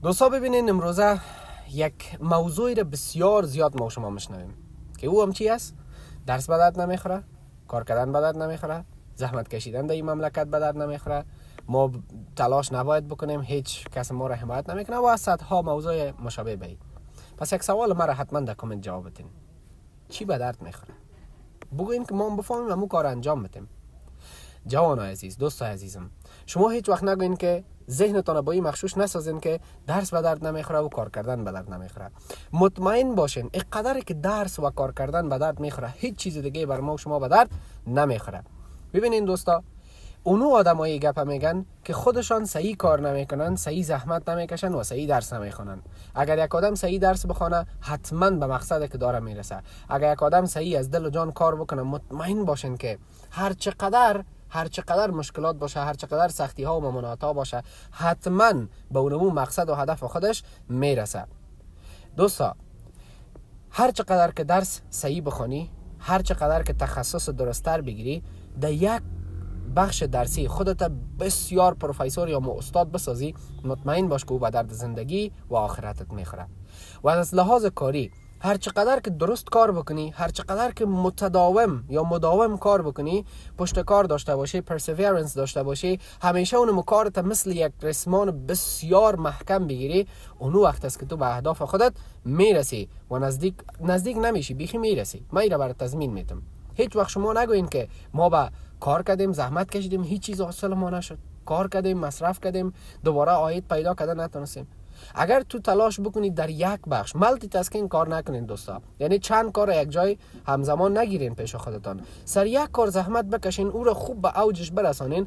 دوستا ببینین امروزه یک موضوعی رو بسیار زیاد ما و شما میشنویم که او هم چی است؟ درس به درد نمیخوره، کار کردن به درد نمیخوره، زحمت کشیدن در این مملکت به درد نمیخوره، ما تلاش نباید بکنیم، هیچ کس ما را حمایت نمیکنه و صدها موضوع مشابه به این. پس یک سوال مرا حتما در کامنت جواب بدین. چی به درد میخوره؟ بگوین که ما بفهمیم همون کار انجام بدیم. جوانای عزیز، دوستای عزیزم، شما هیچ وقت نگوین که ذهنتان با این مخشوش نسازین که درس به درد نمیخوره و کار کردن به درد نمیخوره. مطمئن باشین اینقدر که درس و کار کردن به درد میخوره، هیچ چیز دیگه بر ما و شما به درد نمیخوره. ببینین دوستا، اونو آدمایی گپ میگن که خودشان صحیح کار نمیکنن، صحیح زحمت نمیکشن و صحیح درس نمیخونن. اگر یک آدم صحیح درس بخونه حتما به مقصدی که داره میرسه. اگر یک آدم صحیح از دل و جان کار بکنه، مطمئن باشین که هر چقدر مشکلات باشه، هر چقدر سختی ها و ممانعت ها باشه، حتما به اونمون مقصد و هدف خودش میرسه. دوستا، هر چقدر که درس صحیح بخونی، هر چقدر که تخصص درستر بگیری، در یک بخش درسی خودت بسیار پروفسور یا استاد بسازی، مطمئن باش که او به درد زندگی و آخرتت میخوره. و از لحاظ کاری، هر چقدر که درست کار بکنی، هر چقدر که مداوم کار بکنی، پشت کار داشته باشی، پرسیورنس داشته باشی، همیشه اونم کارت مثل یک رسمان بسیار محکم بگیری، اونو وقت است که تو به اهداف خودت میرسی و نزدیک نمیشی، بیخی میرسی. من اینا برات تضمین میدم. هیچ وقت شما نگوین که ما با کار کردیم، زحمت کشیدیم، هیچ چیز حاصل ما نشد. کار کردیم، مصرف کردیم، دوباره عاید پیدا کردن نتونستیم. اگر تو تلاش بکنید در یک بخش، مالتی تاسکینگ کار نکنین دوستا، یعنی چند کار یک جای همزمان نگیرین پیش خودتان، سر یک کار زحمت بکشین، او را خوب به اوجش برسانین،